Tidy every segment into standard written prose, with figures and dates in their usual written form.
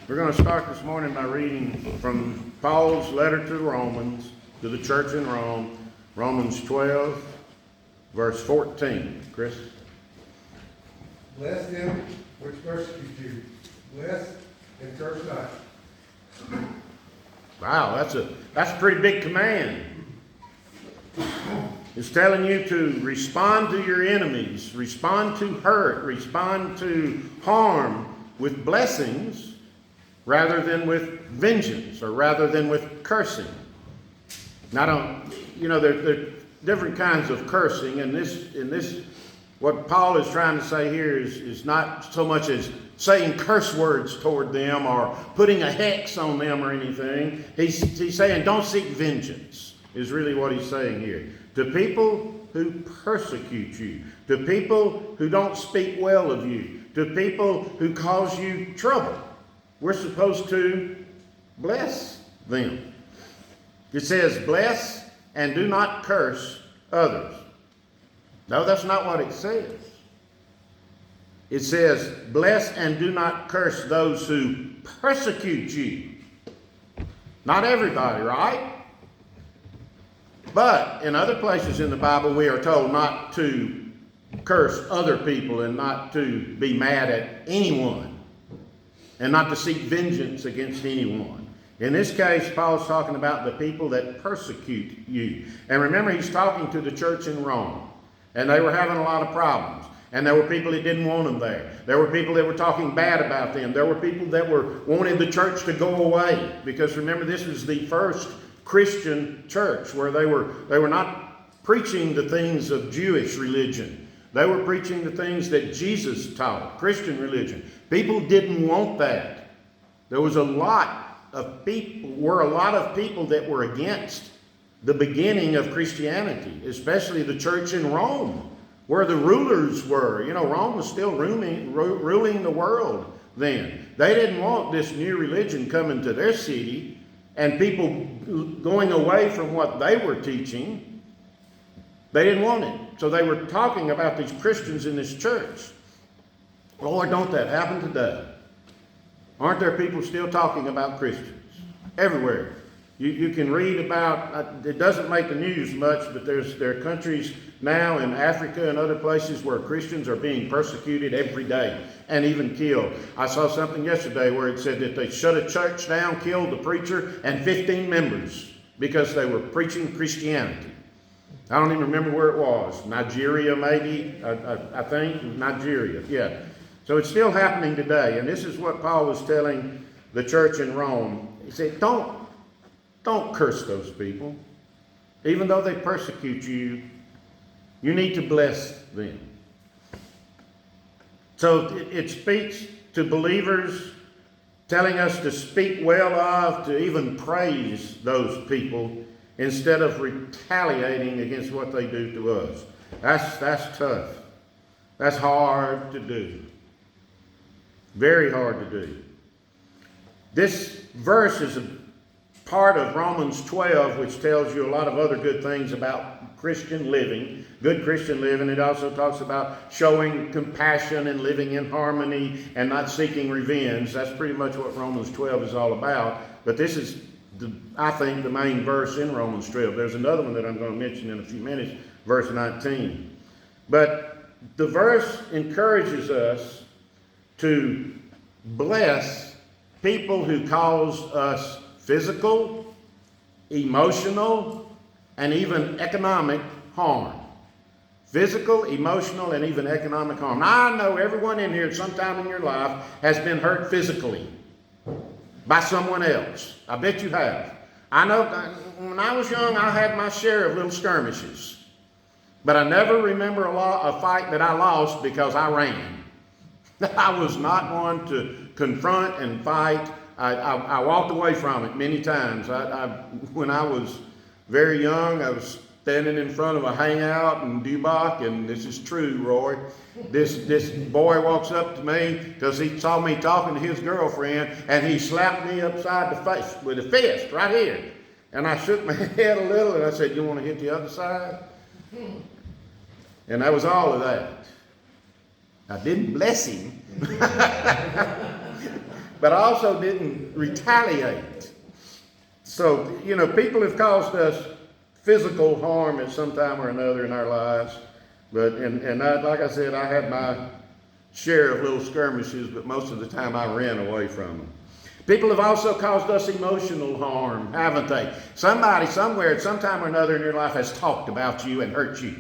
We're going to start this morning by reading from Paul's letter to the Romans, to the church in Rome, Romans 12, verse 14. Chris? Bless them which persecute you. Bless and curse not. Wow, that's a pretty big command. It's telling you to respond to your enemies, respond to hurt, respond to harm with blessings rather than with vengeance or rather than with cursing. Now, there are different kinds of cursing, and this, what Paul is trying to say here is not so much as saying curse words toward them or putting a hex on them or anything. He's saying don't seek vengeance, is really what he's saying here. To people who persecute you, to people who don't speak well of you, to people who cause you trouble, we're supposed to bless them. It says, bless and do not curse others. No, that's not what it says. It says, bless and do not curse those who persecute you. Not everybody, right? But in other places in the Bible, we are told not to curse other people and not to be mad at anyone and not to seek vengeance against anyone. In this case, Paul's talking about the people that persecute you. And remember, he's talking to the church in Rome, and they were having a lot of problems. And there were people that didn't want them there. There were people that were talking bad about them. There were people that were wanting the church to go away. Because remember, this was the first Christian church where they were not preaching the things of Jewish religion. They were preaching the things that Jesus taught, Christian religion. People didn't want that. There was a lot of people that were against the beginning of Christianity, especially the church in Rome, where the rulers were. Rome was still ruling the world then. They didn't want this new religion coming to their city and people going away from what they were teaching. They didn't want it. So they were talking about these Christians in this church. Lord, don't that happen today? Aren't there people still talking about Christians? Everywhere. You can read about, it doesn't make the news much, but there are countries now in Africa and other places where Christians are being persecuted every day and even killed. I saw something yesterday where it said that they shut a church down, killed the preacher and 15 members because they were preaching Christianity. I don't even remember where it was. Nigeria, maybe. I think Nigeria. Yeah. So it's still happening today. And this is what Paul was telling the church in Rome. He said, don't curse those people. Even though they persecute you, you need to bless them. So it speaks to believers, telling us to speak well of, to even praise those people, instead of retaliating against what they do to us. That's tough. That's hard to do. Very hard to do. This verse is a part of Romans 12, which tells you a lot of other good things about Christian living, good Christian living. It also talks about showing compassion and living in harmony and not seeking revenge. That's pretty much what Romans 12 is all about. But this is, I think, the main verse in Romans 12. There's another one that I'm going to mention in a few minutes, verse 19. But the verse encourages us to bless people who cause us physical, emotional, and even economic harm. Physical, emotional, and even economic harm. Now, I know everyone in here at some time in your life has been hurt physically by someone else. I bet you have. I know when I was young, I had my share of little skirmishes. But I never remember a fight that I lost because I ran. I was not one to confront and fight. I walked away from it many times. When I was very young, I was standing in front of a hangout in Dubach, and this is true, Roy. This boy walks up to me because he saw me talking to his girlfriend, and he slapped me upside the face with a fist right here. And I shook my head a little, and I said, "You want to hit the other side?" And that was all of that. I didn't bless him. but I also didn't retaliate. So, people have caused us physical harm at some time or another in our lives. But, like I said, I had my share of little skirmishes, but most of the time I ran away from them. People have also caused us emotional harm, haven't they? Somebody, somewhere, at some time or another in your life has talked about you and hurt you.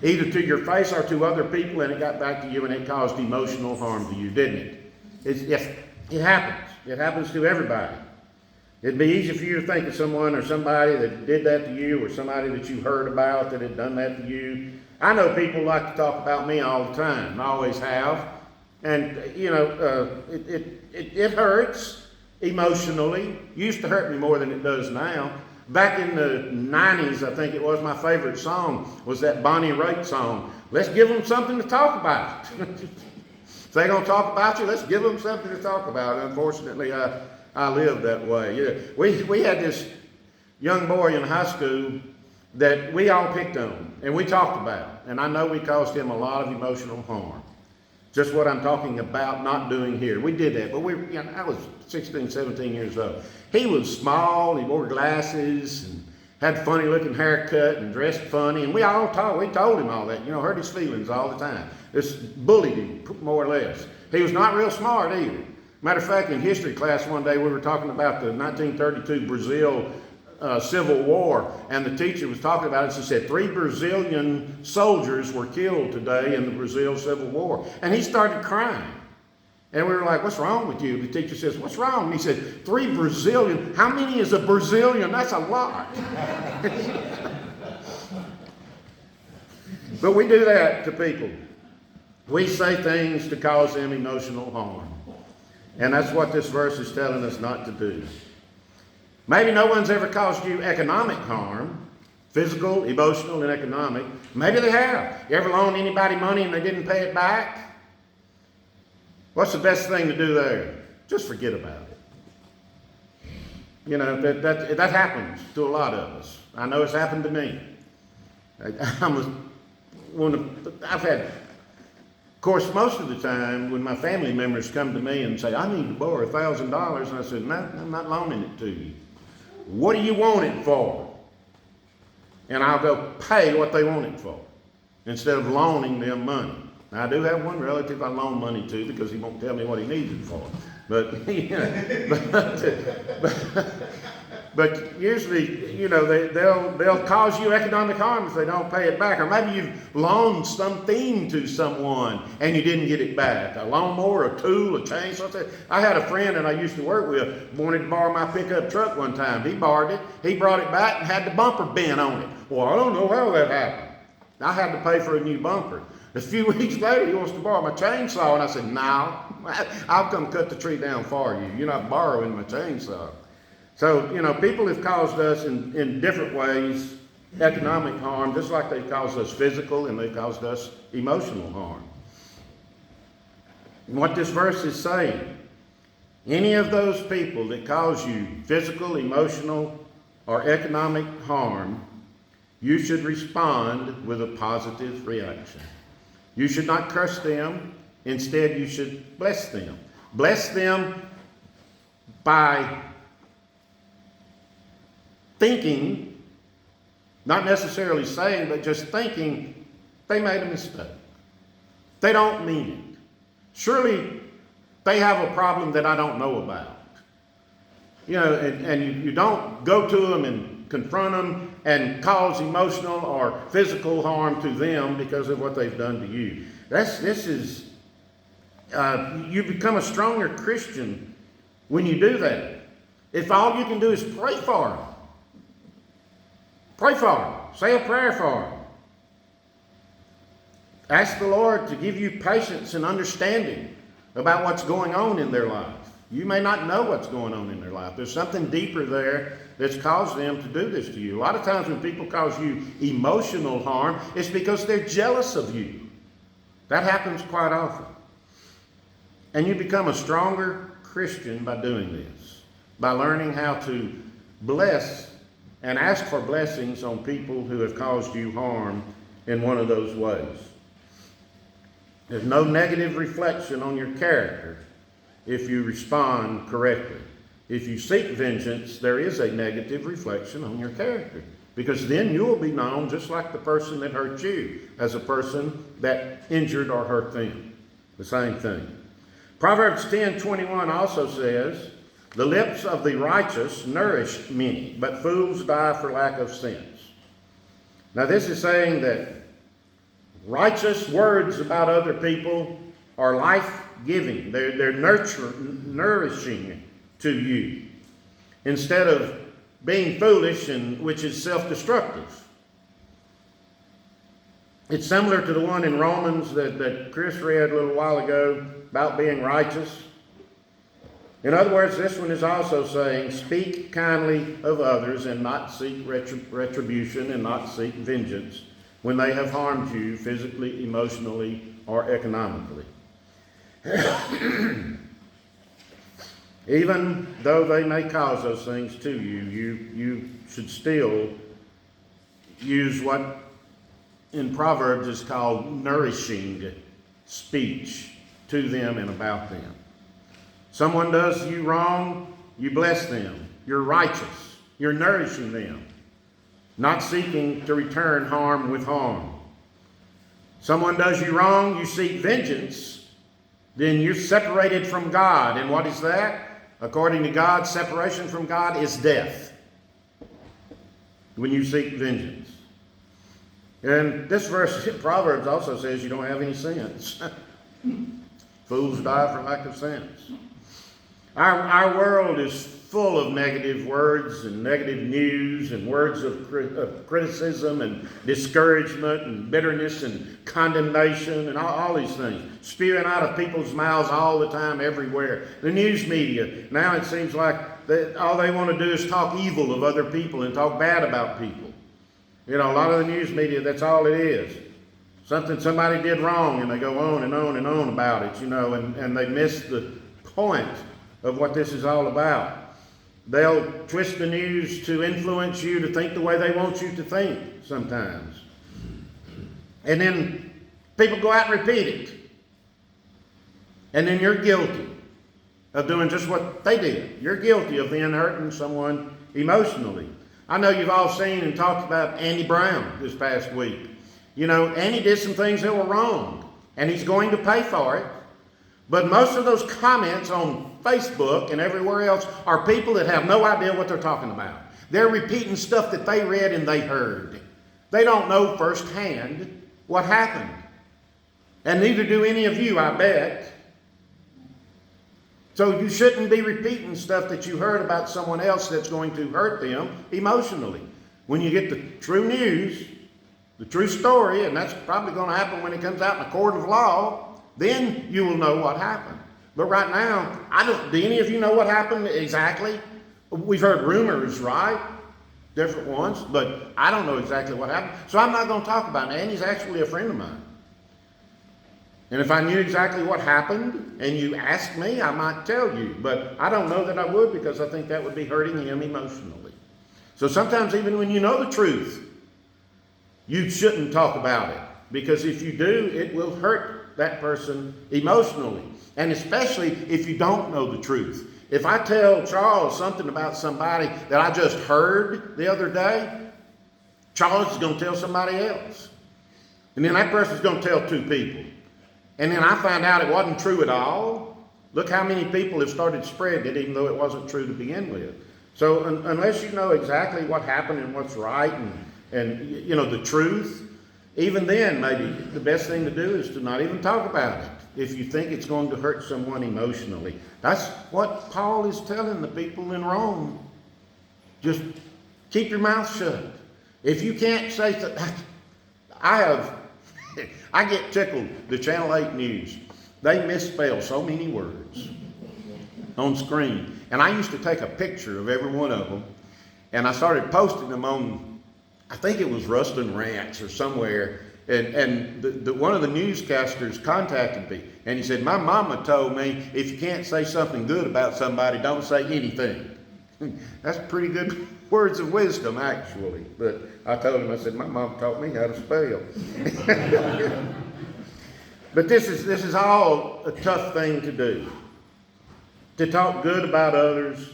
Either to your face or to other people, and it got back to you and it caused emotional harm to you, didn't it? It happens. It happens to everybody. It'd be easy for you to think of someone or somebody that did that to you, or somebody that you heard about that had done that to you. I know people like to talk about me all the time. I always have. And, it hurts emotionally. Used to hurt me more than it does now. Back in the 90s, I think it was, my favorite song was that Bonnie Raitt song. Let's give them something to talk about. If they're going to talk about you, let's give them something to talk about. Unfortunately, I lived that way. Yeah. We had this young boy in high school that we all picked on and we talked about. And I know we caused him a lot of emotional harm. Just what I'm talking about not doing here. We did that, but I was 16, 17 years old. He was small, he wore glasses, and had a funny looking haircut, and dressed funny, and we told him all that, hurt his feelings all the time. Just bullied him, more or less. He was not real smart either. Matter of fact, in history class one day, we were talking about the 1932 Brazil Civil War, and the teacher was talking about it. She said 3 Brazilian soldiers were killed today in the Brazil Civil War, and he started crying. And we were like, "What's wrong with you?" The teacher says, "What's wrong?" And he said, 3 Brazilian. How many is a Brazilian? That's a lot. But we do that to people. We say things to cause them emotional harm. And that's what this verse is telling us not to do. Maybe no one's ever caused you economic harm, physical, emotional, and economic. Maybe they have. You ever loaned anybody money and they didn't pay it back? What's the best thing to do there? Just forget about it. That happens to a lot of us. I know it's happened to me. I've had, of course, most of the time when my family members come to me and say, "I need to borrow $1,000, and I said, "No, I'm not loaning it to you. What do you want it for?" And I'll go pay what they want it for instead of loaning them money. Now, I do have one relative I loan money to because he won't tell me what he needs it for. But usually, they'll cause you economic harm if they don't pay it back. Or maybe you've loaned something to someone and you didn't get it back. A lawnmower, a tool, a chainsaw. I had a friend that I used to work with wanted to borrow my pickup truck one time. He borrowed it. He brought it back and had the bumper bent on it. Well, I don't know how that happened. I had to pay for a new bumper. A few weeks later, he wants to borrow my chainsaw, and I said, "No, I'll come cut the tree down for you. You're not borrowing my chainsaw." So, people have caused us in different ways economic harm, just like they've caused us physical and they've caused us emotional harm. And what this verse is saying, any of those people that cause you physical, emotional, or economic harm, you should respond with a positive reaction. You should not curse them. Instead, you should bless them. Bless them by thinking, not necessarily saying, but just thinking they made a mistake. They don't mean it. Surely they have a problem that I don't know about. And you don't go to them and confront them and cause emotional or physical harm to them because of what they've done to you. You become a stronger Christian when you do that. If all you can do is pray for them. Pray for them. Say a prayer for them. Ask the Lord to give you patience and understanding about what's going on in their life. You may not know what's going on in their life. There's something deeper there that's caused them to do this to you. A lot of times when people cause you emotional harm, it's because they're jealous of you. That happens quite often. And you become a stronger Christian by doing this, by learning how to bless and ask for blessings on people who have caused you harm in one of those ways. There's no negative reflection on your character if you respond correctly. If you seek vengeance, there is a negative reflection on your character, because then you will be known just like the person that hurt you, as a person that injured or hurt them. The same thing. Proverbs 10:21 also says, the lips of the righteous nourish many, but fools die for lack of sense. Now this is saying that righteous words about other people are life-giving. They're nourishing to you, instead of being foolish, and which is self-destructive. It's similar to the one in Romans that Chris read a little while ago about being righteous. In other words, this one is also saying, speak kindly of others and not seek retribution and not seek vengeance when they have harmed you physically, emotionally, or economically. Even though they may cause those things to you, you should still use what in Proverbs is called nourishing speech to them and about them. Someone does you wrong, you bless them. You're righteous. You're nourishing them, not seeking to return harm with harm. Someone does you wrong, you seek vengeance, then you're separated from God. And what is that? According to God, separation from God is death when you seek vengeance. And this verse in Proverbs also says you don't have any sense. Fools die for lack of sense. Our world is full of negative words and negative news and words of criticism and discouragement and bitterness and condemnation and all these things spewing out of people's mouths all the time, everywhere. The news media, now it seems like all they want to do is talk evil of other people and talk bad about people. You know, a lot of the news media, that's all it is. Somebody did wrong, and they go on and on and on about it, you know, and they miss the point of what this is all about. They'll twist the news to influence you to think the way they want you to think sometimes. And then people go out and repeat it. And then you're guilty of doing just what they did. You're guilty of then hurting someone emotionally. I know you've all seen and talked about Andy Brown this past week. You know, Andy did some things that were wrong, and he's going to pay for it. But most of those comments on Facebook and everywhere else are people that have no idea what they're talking about. They're repeating stuff that they read and they heard. They don't know firsthand what happened. And neither do any of you, I bet. So you shouldn't be repeating stuff that you heard about someone else that's going to hurt them emotionally. When you get the true news, the true story, and that's probably going to happen when it comes out in a court of law, then you will know what happened. But right now, do any of you know what happened exactly? We've heard rumors, right? Different ones, but I don't know exactly what happened. So I'm not going to talk about it. Andy's actually a friend of mine. And if I knew exactly what happened and you asked me, I might tell you. But I don't know that I would, because I think that would be hurting him emotionally. So sometimes even when you know the truth, you shouldn't talk about it. Because if you do, it will hurt that person emotionally. And especially if you don't know the truth. If I tell Charles something about somebody that I just heard the other day, Charles is going to tell somebody else. And then that person's going to tell two people. And then I find out it wasn't true at all. Look how many people have started spreading it, even though it wasn't true to begin with. So unless you know exactly what happened and what's right and you know the truth, even then maybe the best thing to do is to not even talk about it if you think it's going to hurt someone emotionally. That's what Paul is telling the people in Rome. Just keep your mouth shut. If you can't say I get tickled. The Channel 8 News, they misspell so many words on screen. And I used to take a picture of every one of them, and I started posting them on, I think it was Ruston Ranch or somewhere. And one of the newscasters contacted me, and he said, my mama told me if you can't say something good about somebody, don't say anything. That's pretty good words of wisdom, actually. But I told him, I said, my mom taught me how to spell. But this is all a tough thing to do. to talk good about others,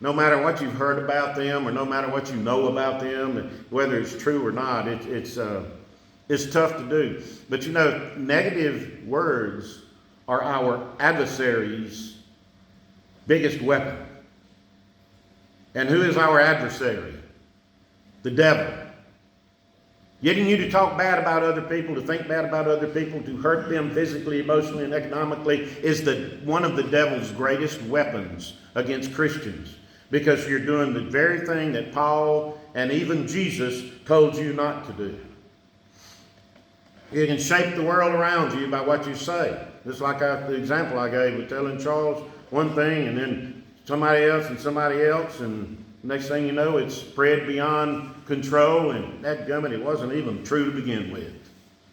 no matter what you've heard about them or no matter what you know about them, and whether it's true or not. It's tough to do. But you know, negative words are our adversary's biggest weapon. And who is our adversary? The devil. Getting you to talk bad about other people, to think bad about other people, to hurt them physically, emotionally, and economically is one of the devil's greatest weapons against Christians. Because you're doing the very thing that Paul and even Jesus told you not to do. You can shape the world around you by what you say. Just like the example I gave with telling Charles one thing and then somebody else and somebody else, and next thing you know, it's spread beyond control, and dadgummit, it wasn't even true to begin with.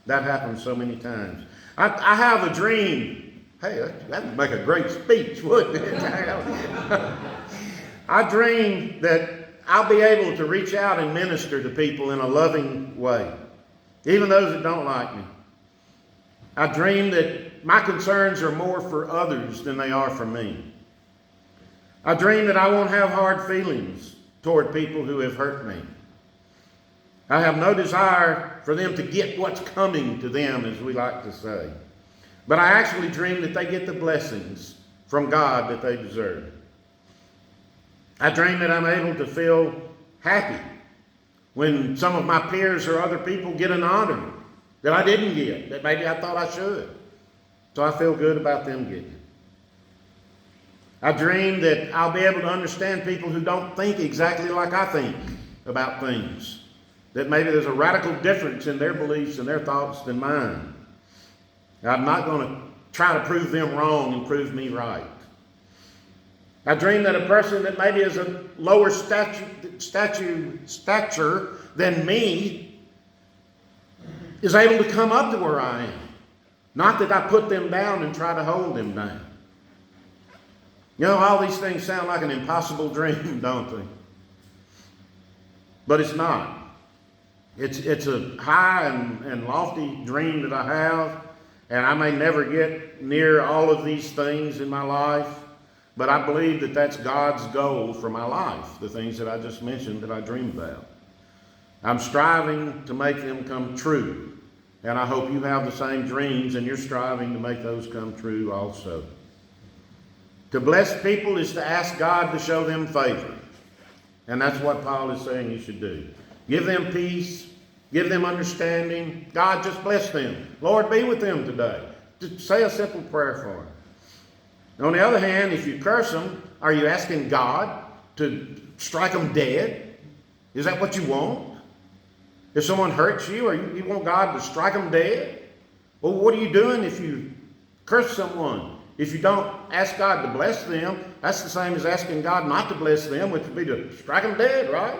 That happens so many times. I have a dream. Hey, that would make a great speech, wouldn't it? I dream that I'll be able to reach out and minister to people in a loving way, even those that don't like me. I dream that my concerns are more for others than they are for me. I dream that I won't have hard feelings toward people who have hurt me. I have no desire for them to get what's coming to them, as we like to say. But I actually dream that they get the blessings from God that they deserve. I dream that I'm able to feel happy when some of my peers or other people get an honor that I didn't get, that maybe I thought I should. So I feel good about them getting it. I dream that I'll be able to understand people who don't think exactly like I think about things. That maybe there's a radical difference in their beliefs and their thoughts than mine. I'm not going to try to prove them wrong and prove me right. I dream that a person that maybe is a lower stature than me is able to come up to where I am. Not that I put them down and try to hold them down. You know, all these things sound like an impossible dream, don't they? But it's not. It's a high and lofty dream that I have, and I may never get near all of these things in my life, but I believe that that's God's goal for my life, the things that I just mentioned that I dream about. I'm striving to make them come true, and I hope you have the same dreams and you're striving to make those come true also. To bless people is to ask God to show them favor. And that's what Paul is saying you should do. Give them peace. Give them understanding. God, just bless them. Lord, be with them today. Just say a simple prayer for them. On the other hand, if you curse them, are you asking God to strike them dead? Is that what you want? If someone hurts you, or you want God to strike them dead? Well, what are you doing if you curse someone? If you don't ask God to bless them, that's the same as asking God not to bless them, which would be to strike them dead, right?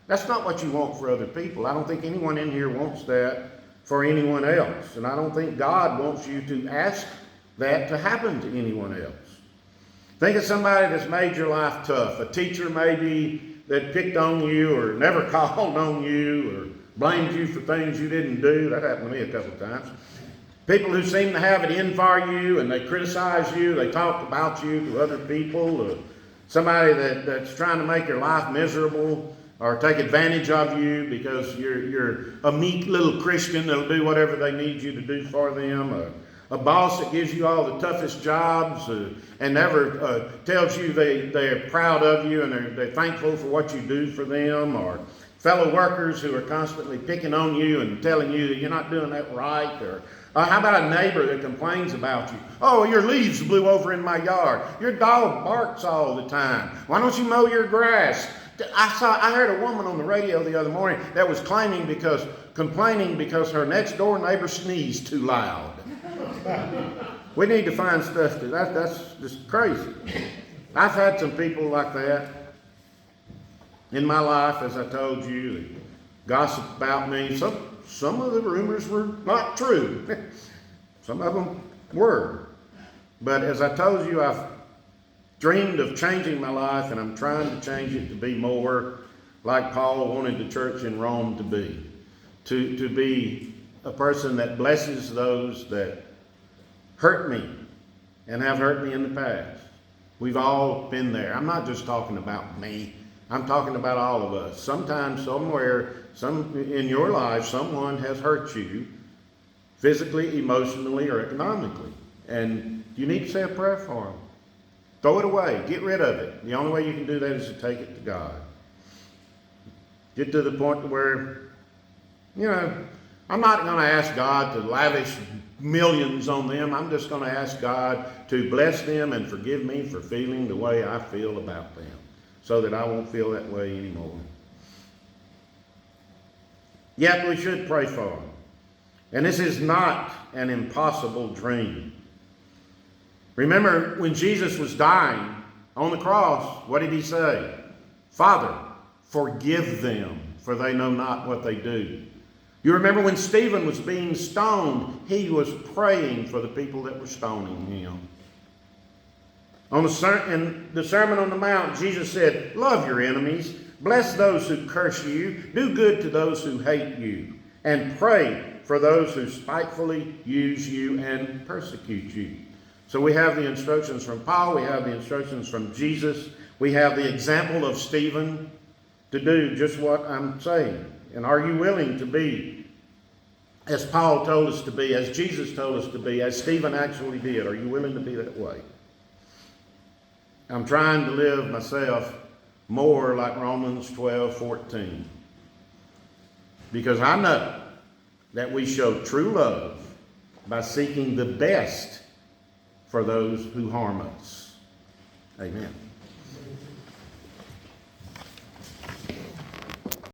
That's not what you want for other people. I don't think anyone in here wants that for anyone else. And I don't think God wants you to ask that to happen to anyone else. Think of somebody that's made your life tough. A teacher maybe that picked on you or never called on you or blamed you for things you didn't do. That happened to me a couple of times. People who seem to have it in for you and they criticize you, they talk about you to other people, or somebody that's trying to make your life miserable or take advantage of you because you're a meek little Christian that'll do whatever they need you to do for them, a boss that gives you all the toughest jobs and never tells you they're proud of you and they're thankful for what you do for them, or fellow workers who are constantly picking on you and telling you that you're not doing that right, or how about a neighbor that complains about you? Oh, your leaves blew over in my yard. Your dog barks all the time. Why don't you mow your grass? I heard a woman on the radio the other morning that was complaining because her next door neighbor sneezed too loud. We need to find stuff that's just crazy. I've had some people like that in my life, as I told you, that gossip about me. Some of the rumors were not true. Some of them were. But as I told you, I've dreamed of changing my life, and I'm trying to change it to be more like Paul wanted the church in Rome to be. To be a person that blesses those that hurt me and have hurt me in the past. We've all been there. I'm not just talking about me. I'm talking about all of us. Sometimes, somewhere, in your life, someone has hurt you physically, emotionally, or economically. And you need to say a prayer for them. Throw it away. Get rid of it. The only way you can do that is to take it to God. Get to the point where, I'm not going to ask God to lavish millions on them. I'm just going to ask God to bless them and forgive me for feeling the way I feel about them, so that I won't feel that way anymore. Yet we should pray for them. And this is not an impossible dream. Remember, when Jesus was dying on the cross, what did he say? Father, forgive them, for they know not what they do. You remember when Stephen was being stoned, he was praying for the people that were stoning him. In the Sermon on the Mount, Jesus said, love your enemies, bless those who curse you, do good to those who hate you, and pray for those who spitefully use you and persecute you. So we have the instructions from Paul, we have the instructions from Jesus, we have the example of Stephen to do just what I'm saying. And are you willing to be as Paul told us to be, as Jesus told us to be, as Stephen actually did? Are you willing to be that way? I'm trying to live myself more like Romans 12:14. Because I know that we show true love by seeking the best for those who harm us. Amen.